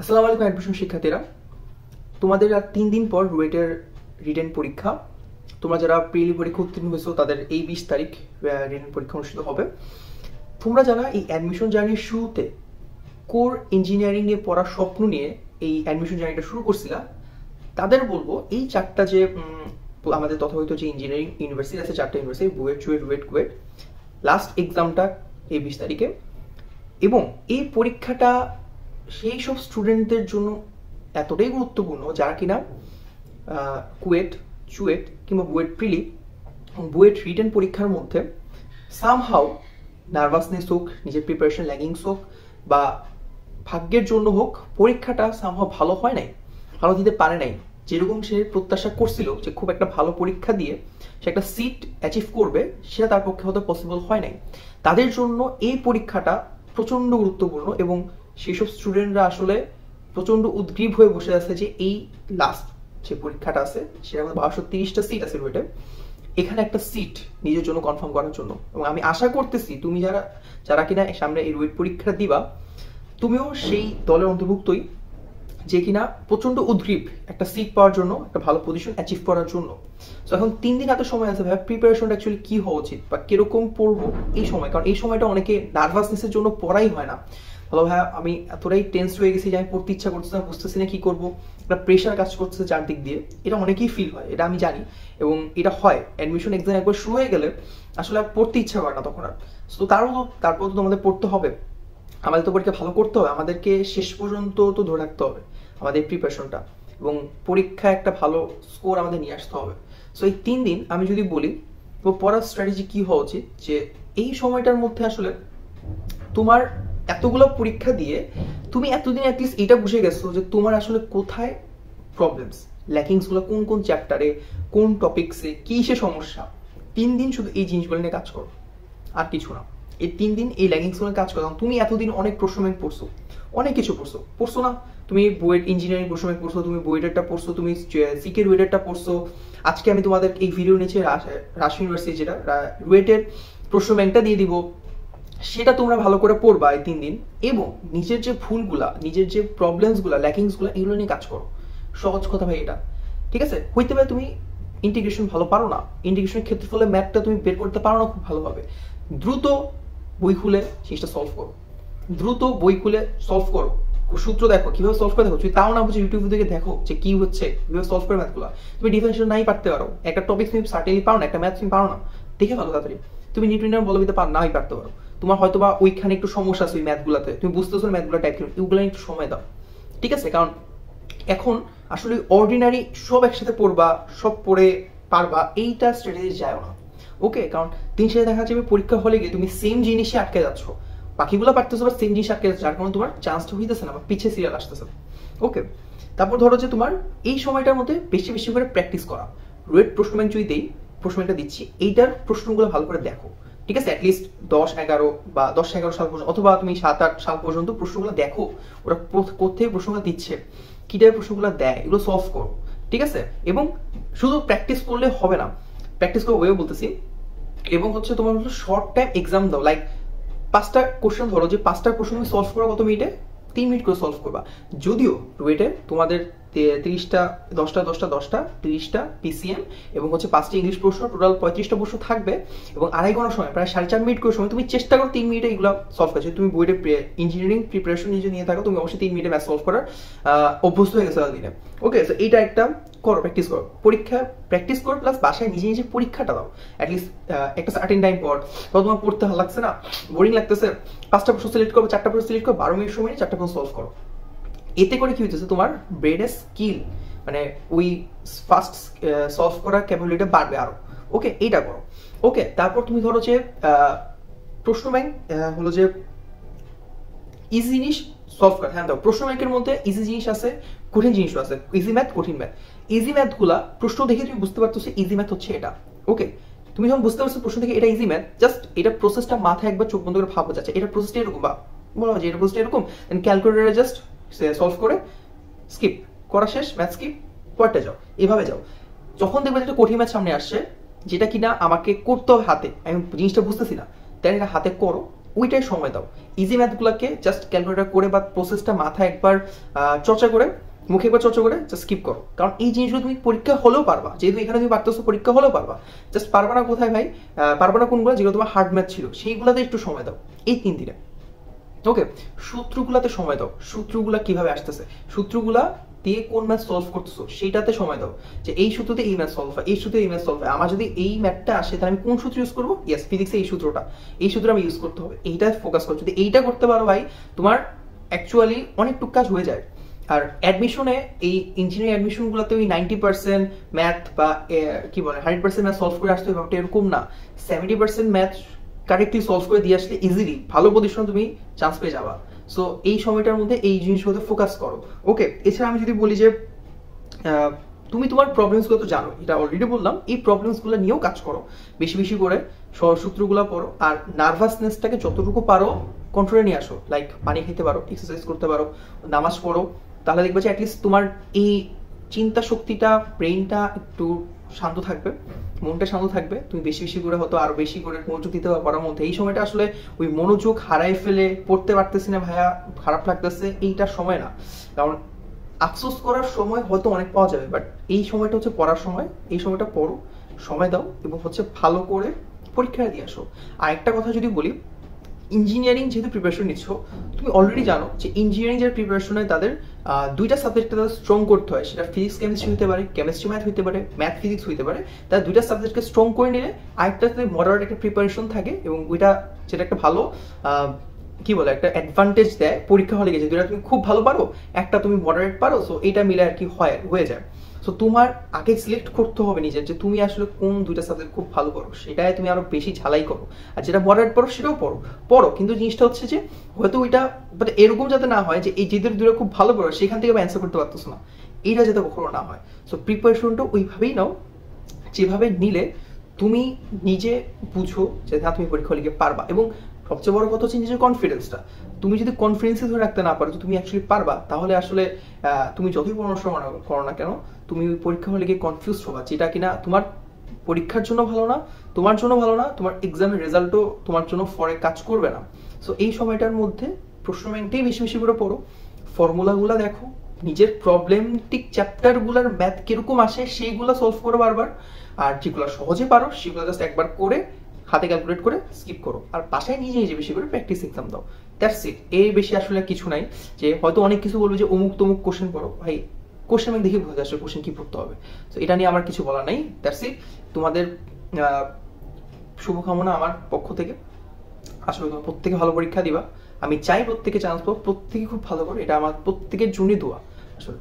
আসসালামু আলাইকুম অ্যাডমিশন শিক্ষার্থীরা, তোমাদের আর 3 দিন পর রুয়েটের রিটেন পরীক্ষা। তোমরা যারা প্রিলি পরীক্ষা উত্তীর্ণ হয়েছো তাদের এই 20 তারিখ রিটেন পরীক্ষা অনুষ্ঠিত হবে। তোমরা যারা এই অ্যাডমিশন জার্নির শুরুতে কোর ইঞ্জিনিয়ারিং এ পড়ার স্বপ্ন নিয়ে এই অ্যাডমিশন জার্নিটা শুরু করছিলা, তাদের বলবো এই চারটা যে আমাদের তথাকথিত যে ইঞ্জিনিয়ারিং ইউনিভার্সিটি আছে, 4টা ইউনিভার্সিটি বুয়েট, চুয়েট, রুয়েট, কুয়েট, লাস্ট এক্সামটা এই 20 তারিখে। এবং এই পরীক্ষাটা সেই সব স্টুডেন্টদের জন্য এতটাই গুরুত্বপূর্ণ যারা কিনা কুয়েট, চুয়েট কিংবা বুয়েট প্রিলি, বুয়েট রিটেন পরীক্ষার মধ্যে সামহাউ নার্ভাসনেস হোক, নিজের প্রিপারেশন ল্যাগিংস হোক বা ভাগ্যের জন্য হোক, পরীক্ষাটা সামহাউ ভালো হয় নাই, ভালো দিতে পারে নাই। যেরকম সে প্রত্যাশা করছিল যে খুব একটা ভালো পরীক্ষা দিয়ে সে একটা সিট অ্যাচিভ করবে, সেটা তার পক্ষে হয়তো পসিবল হয় নাই। তাদের জন্য এই পরীক্ষাটা প্রচন্ড গুরুত্বপূর্ণ এবং সেসব স্টুডেন্টরা আসলে প্রচন্ড উদ্গ্রীব হয়ে বসে আছে যে এই লাস্ট যে পরীক্ষাটা আছে সেটা 1230টা সিট আছে রুয়েটে, এখানে একটা সিট নিজের জন্য কনফার্ম করার জন্য। এবং আমি আশা করতেছি তুমি যারা যারা কিনা সামনে এই রুয়েট পরীক্ষা দিবা, তুমিও সেই দলের অন্তর্ভুক্তই যে কিনা প্রচন্ড উদ্গ্রীব একটা সিট পাওয়ার জন্য, একটা ভালো পজিশন অ্যাচিভ করার জন্য। তো এখন 3 দিন হাতে সময় আছে, ভাই প্রিপারেশনটা অ্যাকচুয়ালি কি হওয়া উচিত বা কিরকম পড়বো এই সময়, কারণ এই সময়টা অনেকে নার্ভাসনেসের জন্য পড়াই হয় না। ভালো ভাইয়া আমি এতটাই টেন্স হয়ে গেছি যে আমি পড়তে ইচ্ছা করতেছে না, বুঝতেছি না কি করবো, একটা প্রেশার কাজ করতেছে চারদিক দিয়ে, এটা অনেকেই ফিল হয়, এটা আমি জানি। এবং এটা হয় অ্যাডমিশন এক্সাম একবার শুরু হয়ে গেলে আসলে আর পড়তে ইচ্ছা করে না তখন আর। তো তারপর তো তোমাদের পড়তে হবে, আমাদের তো পরীক্ষা ভালো করতে হবে, আমাদেরকে শেষ পর্যন্ত তো ধরে রাখতে হবে আমাদের প্রিপারেশনটা এবং পরীক্ষায় একটা ভালো স্কোর আমাদের নিয়ে আসতে হবে। সো এই 3 দিন আমি যদি বলি তো পড়ার স্ট্র্যাটেজি কি হওয়া উচিত, যে এই সময়টার মধ্যে আসলে তোমার এতগুলো পরীক্ষা দিয়ে তুমি এতদিন অ্যাটলিস্ট এটা বুঝে গেছো যে তোমার আসলে কোথায় প্রবলেমস, ল্যাকিংসগুলো কোন কোন চ্যাপ্টারে, কোন টপিক্সে, কিসে সমস্যা। 3 দিন শুধু এই জিনিসগুলো নিয়ে কাজ করো, আর কিছু না। এই 3 দিন এই ল্যাগিংসগুলো কাজ করো। তুমি এতদিন অনেক প্রশ্ন ব্যাংক পড়ছো, অনেক কিছু পড়ছো না? তুমি বুয়েট ইঞ্জিনিয়ারিং প্রশ্ন ব্যাংক পড়ছো, তুমি বুয়েটেরটা পড়ছো, তুমি সিকে রুয়েটেরটা পড়ছো। আজকে আমি তোমাদের এই ভিডিও নিচে রাজশাহী ইউনিভার্সিটি যেটা রুয়েটের প্রশ্ন ব্যাংকটা দিয়ে দিব, সেটা তোমরা ভালো করে পড়বা এই 3 দিন। এবং নিজের যে ভুলগুলা, নিজের যে প্রবলেমসগুলা, ল্যাকিংসগুলা, এগুলো নিয়ে কাজ করো। সহজ কথা ভাই এটা, ঠিক আছে? হইতে পারে তুমি ইন্টিগ্রেশন ভালো পারো না, ইন্টিগ্রেশনের ক্ষেত্রফলে ম্যাথটা তুমি বের করতে পারো না খুব ভালোভাবে, দ্রুত বই খুলে জিনিসটা সলভ করো, দ্রুত বই খুলে সলভ করো, সূত্র দেখো কিভাবে সলভ করে দেখো। তুমি তাও না বুঝে ইউটিউব থেকে দেখো যে কি হচ্ছে, কিভাবে সলভ করে ম্যাথগুলো। তুমি ডিফারেন্সিয়েশন নাই পারতে পারো, একটা টপিক তুমি সার্টেনলি পারো না, একটা ম্যাথ তুমি পারো না, দেখে ভালো তাড়াতাড়ি তুমি নিউটনের বলবিতে নাই পারতে পারো, তোমার হয়তো বা ওইখানে একটু সমস্যা আছে ওই ম্যাথগুলোতে, তুমি বুঝতেছো ম্যাথগুলো টাইপ করো, এগুলো একটু সময় দাও, ঠিক আছে? কারণ এখন আসলে অর্ডিনারি সব একসাথে পড়বা, সব পড়ে পারবা, এইটা স্ট্র্যাটেজি যায় না। ওকে, কারণ দিন শেষে দেখা যাবে পরীক্ষা হলে গিয়ে তুমি সেম জিনিসে আটকে যাচ্ছ, বাকিগুলো পারতেছো বা সেম জিনিস আটকে যাচ্ছে, যার কারণে তোমার চান্সটা হইতেছে না বা পিছিয়ে সিরিয়াল আসতেছে। ওকে, তারপর ধরো যে তোমার এই সময়টার মধ্যে বেশি বেশি করে প্র্যাকটিস করা। রুয়েট প্রশ্ন ব্যাংক যদি দেই, প্রশ্ন ব্যাংকটা দিচ্ছি, এইটার প্রশ্নগুলো ভালো করে দেখো, ঠিক আছে? অ্যাটলিস্ট 10-11 বা 10-11 সাল পর্যন্ত, অথবা তুমি 7-8 সাল পর্যন্ত প্রশ্নগুলো দেখো, ওরা কোথায় প্রশ্নগুলো দিচ্ছে, কি টাইপের প্রশ্নগুলো দেয়, এগুলো সলভ করো, ঠিক আছে? এবং শুধু প্র্যাকটিস করলে হবে না, প্র্যাকটিস করে ওয়েও বলতেছি। এবং হচ্ছে তোমার হচ্ছে শর্ট টাইম এক্সাম দাও, লাইক 5টা কোশ্চেন ধরো, যে 5টা কোশ্চেন তুমি সলভ করো কত মিনিটে? 3 মিনিট করে সলভ করবা। যদিও রুয়েটে তোমাদের 30টা 10টা 30টা পিসিএম এবং হচ্ছে 5টা ইংলিশ প্রশ্ন, টোটাল 35টা প্রশ্ন থাকবে এবং 2.5 ঘন্টা সময়, প্রায় 4.5 মিনিট করে সময়। তুমি চেষ্টা করো 3 মিনিটে এগুলো সলভ করছো। তুমি বইটা ইঞ্জিনিয়ারিং প্রিপারেশন নিজে নিয়ে থাকো, তুমি অবশ্যই 3 মিনিটে ম্যাথ সলভ করার অভ্যস্ত হয়ে গেছো দিনে। ওকে, সো এইটা একটা করো, প্র্যাকটিস করো, পরীক্ষা প্র্যাকটিস করো, প্লাস বাসায় নিজে নিজে পরীক্ষাটা দাও অ্যাটলিস্ট একটা সার্টেন টাইম পর। তখন তোমার পড়তে ভালো লাগছে না, বোরিং লাগতেছে, 5টা প্রশ্ন সিলেক্ট করো, 4টা প্রশ্ন সিলেক্ট করো, 12 মিনিট সময় 4টা প্রশ্ন সলভ করো। এতে করে কি হইতেছে, তোমার ব্রেনের স্কিল, মানে ওই ফাস্ট সলভ করার ক্যাপাবিলিটি বাড়বে আরো। ওকে, এইটা করো। ওকে, তারপর তুমি ধরো যে প্রশ্ন ব্যাংক হলো যে ইজি জিনিস সলভ করা। হ্যাঁ, দেখো প্রশ্ন ব্যাংকের মধ্যে ইজি জিনিস আছে, কঠিন জিনিসও আছে, ইজি ম্যাথ, কঠিন ম্যাথ। ইজি ম্যাথগুলা প্রশ্ন দেখে তুমি বুঝতে পারতো ইজি ম্যাথ হচ্ছে এটা। ওকে, তুমি যখন বুঝতে পারছো প্রশ্ন থেকে এটা ইজি ম্যাথ, জাস্ট এটা প্রসেসটা মাথায় একবার চোখ বন্ধ করে ভাবো, যাচ্ছে এটা প্রসেসটা এরকম, বা বলা হয় যে এটা প্রসেসটা এরকম, দেন ক্যালকুলেটরে জাস্ট সলভ করে স্কিপ করা শেষ, ম্যাথ স্কিপ, পড়তে যাও, এভাবে যাও। যখন দেখবে একটা কঠিন ম্যাথ সামনে আসছে, যেটা কিনা আমাকে করতে হবে হাতে, আমি জিনিসটা বুঝতেছি না, তাই এটা হাতে করো, ওইটাই সময় দাও। ইজি ম্যাথগুলোকে জাস্ট ক্যালকুলেটর করে বা প্রসেসটা মাথায় একবার চর্চা করে, মুখে একবার চর্চা করে জাস্ট স্কিপ করো। কারণ এই জিনিসগুলো তুমি পরীক্ষা হলেও পারবা, যেহেতু এখানে তুমি পারতেছো পরীক্ষা হলেও পারবা। জাস্ট পারবা না কোথায় ভাই? পারবা না কোনগুলো যেগুলো তোমার হার্ড ম্যাথ ছিল সেইগুলোতে একটু সময় দাও এই 3 দিনে। ওকে, সূত্রগুলাতে সময় দাও। সূত্রগুলা কিভাবে আসতেছে, সূত্রগুলা দিয়ে কোন ম্যাথ সলভ করতেছো সেইটাতে সময় দাও, যে এই সূত্রতে এই ম্যাথ সলভ হয়, এই সূত্রে এই ম্যাথ সলভ হয়। আমার যদি এই ম্যাথটা আসে তাহলে আমি কোন সূত্র ইউজ করবো? ইয়েস, ফিজিক্সে এই সূত্রটা, এই সূত্র আমি ইউজ করতে হবে, এইটা ফোকাস করো। যদি এইটা করতে পারো ভাই, তোমার অ্যাকচুয়ালি অনেকটুকু কাজ হয়ে যায়। আর অ্যাডমিশনে, এই ইঞ্জিনিয়ারিং অ্যাডমিশনগুলোতে ওই 90% ম্যাথ বা কি বলে 100% ম্যাথ সলভ করে আসতে হবে ব্যাপারটা এরকম না। 70% ম্যাথ কারেক্টলি সলভ করে দিয়ে আসলে ইজিলি ভালো পজিশনে তুমি চান্স পেয়ে যাবা। সো এই সময়টার মধ্যে এই জিনিসগুলোতে ফোকাস করো। ওকে, এছাড়া আমি যদি বলি যে তুমি তোমার প্রবলেমসগুলো তো জানো, এটা অলরেডি বললাম, এই প্রবলেমসগুলো নিয়েও কাজ করো, বেশি বেশি করে সূত্রগুলো পড়ো। আর নার্ভাসনেসটাকে যতটুকু পারো কন্ট্রোলে নিয়ে আসো। লাইক পানি খেতে পারো, এক্সারসাইজ করতে পারো, নামাজ পড়ো। তাহলে দেখবে যে অ্যাটলিস্ট তোমার এই চিন্তা শক্তিটা, ব্রেইনটা একটু শান্ত থাকবে, মনটা শান্ত থাকবে। তুমি বেশি বেশি করে হয়তো আরো বেশি করে মনোযোগ দিতে পারার মধ্যে এই সময়টা আসলে ওই মনোযোগ হারাই ফেলে পড়তে পারতেছি না ভাইয়া, খারাপ লাগতেছে, এইটার সময় না। কারণ আফসোস করার সময় হয়তো অনেক পাওয়া যাবে, বাট এই সময়টা হচ্ছে পড়ার সময়। এই সময়টা পড়ো, সময় দাও এবং হচ্ছে ভালো করে পরীক্ষা দিয়ে আসো। আর একটা কথা যদি বলি, ইঞ্জিনিয়ারিং যেহেতু প্রিপারেশন নিচ্ছ, তুমি অলরেডি জানো যে ইঞ্জিনিয়ারিং যারা প্রিপারেশন হয় তাদের দুইটা সাবজেক্টকে তাদের স্ট্রং করতে হয়। সেটা ফিজিক্স কেমিস্ট্রি হতে পারে, কেমিস্ট্রি ম্যাথ হতে পারে, ম্যাথ ফিজিক্স হতে পারে। তারা দুইটা সাবজেক্টকে স্ট্রং করে নিলে আরেকটাতে মডারেট একটা প্রিপারেশন থাকে এবং ওইটা যেটা একটা ভালো কি বলে একটা অ্যাডভান্টেজ দেয় পরীক্ষা হলে গেছে। দুইটা তুমি খুব ভালো পারো, একটা তুমি মডারেট পারো, সো এটা মিলে আর কি হয়ে যায়। সো তোমার আগে সিলেক্ট করতে হবে নিজের যে তুমি আসলে কোন দুইটা সাবজেক্ট খুব ভালো করো, সেটাই তুমি আরো বেশি ঝালাই করো। আর যেটা মডারেট পড়ো সেটাও পড়ো, কিন্তু জিনিসটা হচ্ছে যে হয়তো ওইটা বাট এরকম যাতে না হয় যে এই যেদের দুটো খুব ভালো পড়ো সেখান থেকে অ্যান্সার করতে পারতেছো না, এইটা যাতে কখনো না হয়। সো প্রিপারেশনটা ওইভাবেই নাও যেভাবে নিলে তুমি নিজে বুঝো যে হ্যাঁ তুমি পরীক্ষা লিখে পারবা। এবং সবচেয়ে বড় কথা হচ্ছে নিজের কনফিডেন্সটা। তুমি যদি কনফিডেন্সই ধরে রাখতে না পারো যে তুমি অ্যাকচুয়ালি পারবা, তাহলে আসলে তুমি যতই পড়াশোনা করো না কেন, তুমি পরীক্ষা হলে গিয়ে কনফিউজ হবা, যেটা কিনা তোমার পরীক্ষার জন্য ভালো না, তোমার জন্য ভালো না, তোমার এক্সামের রেজাল্টও তোমার জন্য পরে কাজ করবে না। সো এই সময়টার মধ্যে প্রশ্ন ব্যাংকটাই বেশি বেশি করে পড়ো, ফর্মুলাগুলো দেখো, নিজের প্রবলেমটিক চ্যাপ্টারগুলোর ম্যাথ কিরকম আসে সেইগুলো সলভ করো বারবার। আর যেগুলো সহজে পারো সেগুলো জাস্ট একবার করে হাতে ক্যালকুলেট করে স্কিপ করো। আর বাসায় নিজে নিজে বেশি করে প্র্যাকটিস এক্সাম দাও। That's it. এর বেশি আসলে কিছু নাই। যে হয়তো অনেক কিছু বলবে যে অমুক তমুক কোশ্চেন পড়ো, ভাই কোশ্চেন আমি দেখে বোঝা যাচ্ছে কোশ্চেন কি পড়তে হবে। তো এটা নিয়ে আমার কিছু বলার নাই। That's it. তোমাদের শুভকামনা আমার পক্ষ থেকে। আসলে তোমার প্রত্যেকে ভালো পরীক্ষা দিবা। আমি চাই প্রত্যেকে চান্স পাও, প্রত্যেকে খুব ভালো করে, এটা আমার প্রত্যেকের জন্যই দোয়া আসলে।